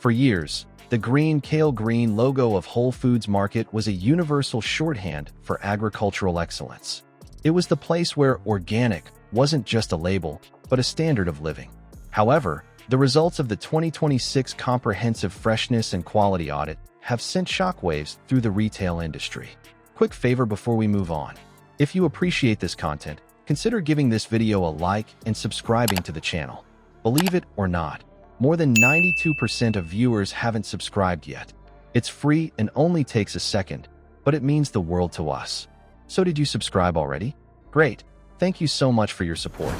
For years, the green Kale Green logo of Whole Foods Market was a universal shorthand for agricultural excellence. It was the place where organic wasn't just a label, but a standard of living. However, the results of the 2026 Comprehensive Freshness and Quality Audit have sent shockwaves through the retail industry. Quick favor before we move on. If you appreciate this content, consider giving this video a like and subscribing to the channel. Believe it or not, more than 92% of viewers haven't subscribed yet. It's free and only takes a second, but it means the world to us. So did you subscribe already? Great. Thank you so much for your support.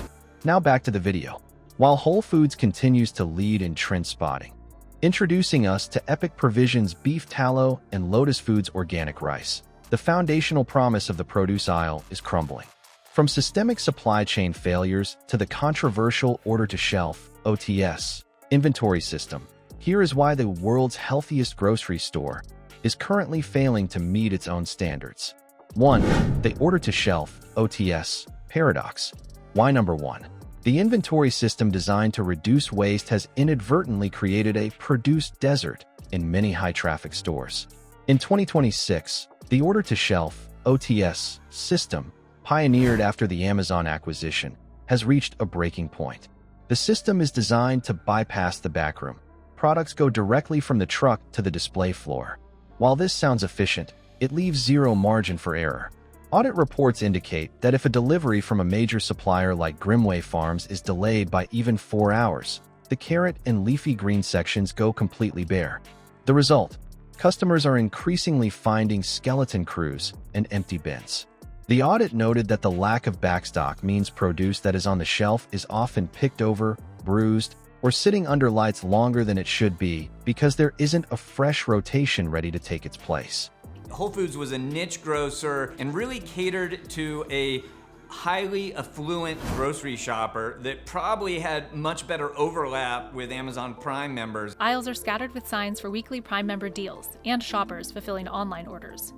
Now back to the video. While Whole Foods continues to lead in trend spotting, introducing us to Epic Provisions Beef Tallow and Lotus Foods Organic Rice, the foundational promise of the produce aisle is crumbling. From systemic supply chain failures to the controversial order-to-shelf (OTS) inventory system, here is why the world's healthiest grocery store is currently failing to meet its own standards. 1. The order-to-shelf (OTS) paradox. Why number 1? The inventory system designed to reduce waste has inadvertently created a produce desert in many high-traffic stores. In 2026, the order-to-shelf (OTS) system, pioneered after the Amazon acquisition, has reached a breaking point. The system is designed to bypass the backroom. Products go directly from the truck to the display floor. While this sounds efficient, it leaves zero margin for error. Audit reports indicate that if a delivery from a major supplier like Grimway Farms is delayed by even 4 hours, the carrot and leafy green sections go completely bare. The result? Customers are increasingly finding skeleton crews and empty bins. The audit noted that the lack of backstock means produce that is on the shelf is often picked over, bruised, or sitting under lights longer than it should be because there isn't a fresh rotation ready to take its place. Whole Foods was a niche grocer and really catered to a highly affluent grocery shopper that probably had much better overlap with Amazon Prime members. Aisles are scattered with signs for weekly Prime member deals and shoppers fulfilling online orders.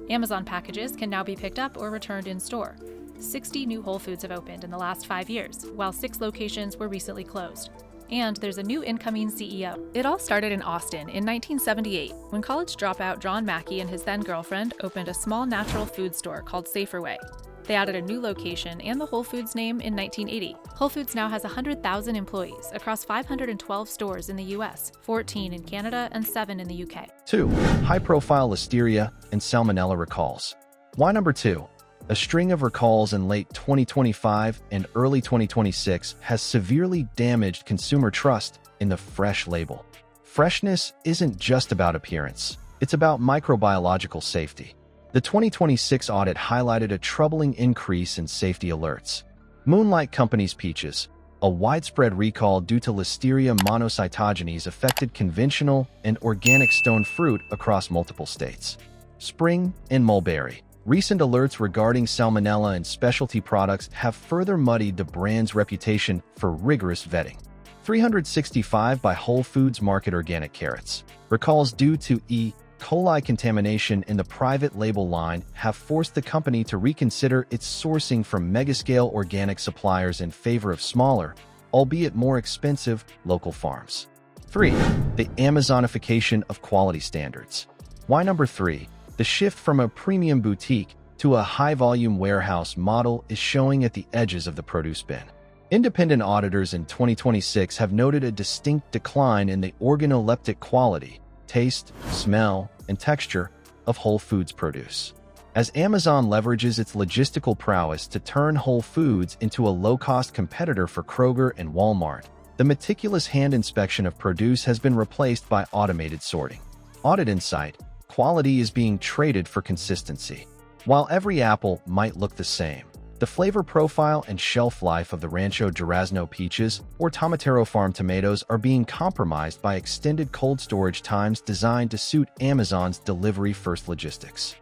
Amazon packages can now be picked up or returned in store. 60 new Whole Foods have opened in the last 5 years, while 6 locations were recently closed. And there's a new incoming CEO. It all started in Austin in 1978 when college dropout John Mackey and his then girlfriend opened a small natural food store called Saferway. They added a new location and the Whole Foods name in 1980. Whole Foods now has 100,000 employees across 512 stores in the US, 14 in Canada, and 7 in the UK. 2. High-profile Listeria and Salmonella recalls. Why number 2? A string of recalls in late 2025 and early 2026 has severely damaged consumer trust in the fresh label. Freshness isn't just about appearance. It's about microbiological safety. The 2026 audit highlighted a troubling increase in safety alerts. Moonlight Company's peaches, a widespread recall due to Listeria monocytogenes affected conventional and organic stone fruit across multiple states. Spring and mulberry. Recent alerts regarding salmonella and specialty products have further muddied the brand's reputation for rigorous vetting. 365 by Whole Foods Market organic carrots. Recalls due to E. coli contamination in the private label line have forced the company to reconsider its sourcing from megascale organic suppliers in favor of smaller, albeit more expensive, local farms. 3. The Amazonification of quality standards. Why number 3? The shift from a premium boutique to a high-volume warehouse model is showing at the edges of the produce bin. Independent auditors in 2026 have noted a distinct decline in the organoleptic quality, taste, smell, and texture of Whole Foods produce. As Amazon leverages its logistical prowess to turn Whole Foods into a low-cost competitor for Kroger and Walmart, the meticulous hand inspection of produce has been replaced by automated sorting. Audit insight: quality is being traded for consistency. While every apple might look the same, the flavor profile and shelf life of the Rancho Durazno peaches or Tomatero Farm tomatoes are being compromised by extended cold storage times designed to suit Amazon's delivery-first logistics.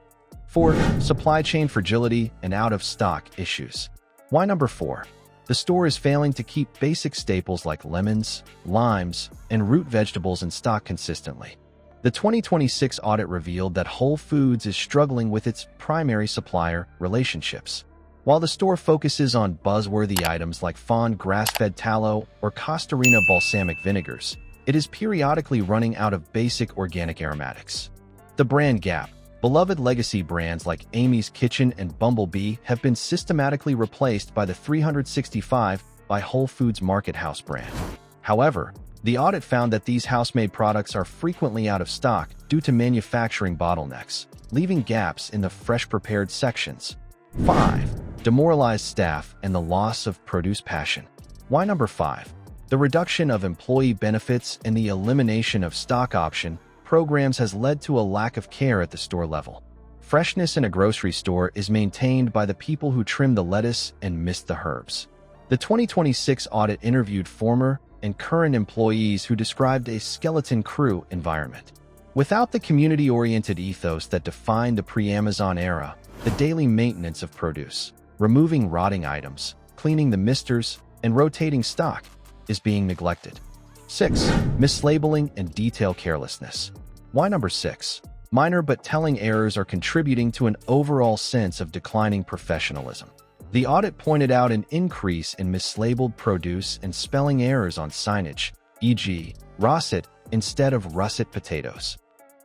4. Supply chain fragility and out-of-stock issues. Why number 4? The store is failing to keep basic staples like lemons, limes, and root vegetables in stock consistently. The 2026 audit revealed that Whole Foods is struggling with its primary supplier relationships. While the store focuses on buzzworthy items like Fawn grass-fed tallow or Costarina balsamic vinegars, it is periodically running out of basic organic aromatics. The brand gap. Beloved legacy brands like Amy's Kitchen and Bumblebee have been systematically replaced by the 365 by Whole Foods Market House brand. However, the audit found that these house-made products are frequently out of stock due to manufacturing bottlenecks, leaving gaps in the fresh prepared sections. 5. Demoralized staff and the loss of produce passion. Why number 5? The reduction of employee benefits and the elimination of stock option programs has led to a lack of care at the store level. Freshness in a grocery store is maintained by the people who trim the lettuce and mist the herbs. The 2026 audit interviewed former and current employees who described a skeleton crew environment. Without the community-oriented ethos that defined the pre-Amazon era, the daily maintenance of produce, removing rotting items, cleaning the misters, and rotating stock is being neglected. 6. Mislabeling and detail carelessness. Why number 6? Minor but telling errors are contributing to an overall sense of declining professionalism. The audit pointed out an increase in mislabeled produce and spelling errors on signage, e.g., russet instead of russet potatoes.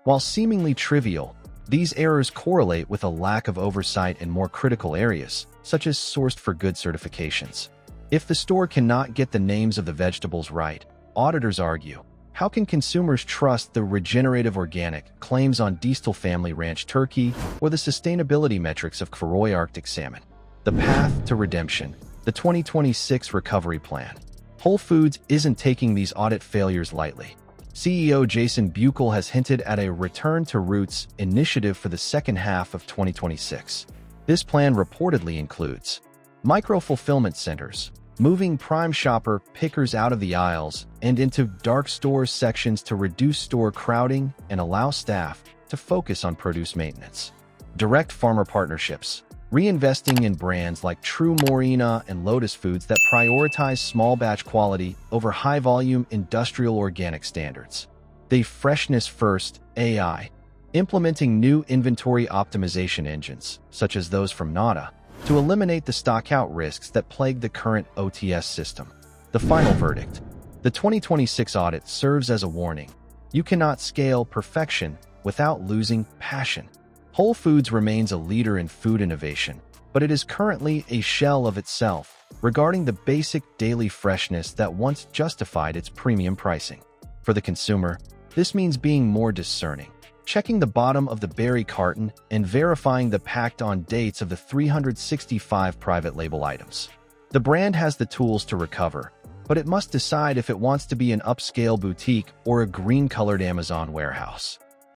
While seemingly trivial, these errors correlate with a lack of oversight in more critical areas, such as sourced for good certifications. If the store cannot get the names of the vegetables right, auditors argue, how can consumers trust the regenerative organic claims on Diestel Family Ranch turkey or the sustainability metrics of Koroy Arctic salmon? The path to redemption. The 2026 recovery plan. Whole Foods isn't taking these audit failures lightly. CEO Jason Buchel has hinted at a Return to Roots initiative for the second half of 2026. This plan reportedly includes micro-fulfillment centers, moving Prime Shopper pickers out of the aisles and into dark store sections to reduce store crowding and allow staff to focus on produce maintenance. Direct farmer partnerships, reinvesting in brands like True Morena and Lotus Foods that prioritize small batch quality over high-volume industrial organic standards. The Freshness First AI, implementing new inventory optimization engines, such as those from Nada, to eliminate the stockout risks that plague the current OTS system. The final verdict. The 2026 audit serves as a warning. You cannot scale perfection without losing passion. Whole Foods remains a leader in food innovation, but it is currently a shell of itself regarding the basic daily freshness that once justified its premium pricing. For the consumer, this means being more discerning, checking the bottom of the berry carton and verifying the packed-on dates of the 365 private label items. The brand has the tools to recover, but it must decide if it wants to be an upscale boutique or a green-colored Amazon warehouse.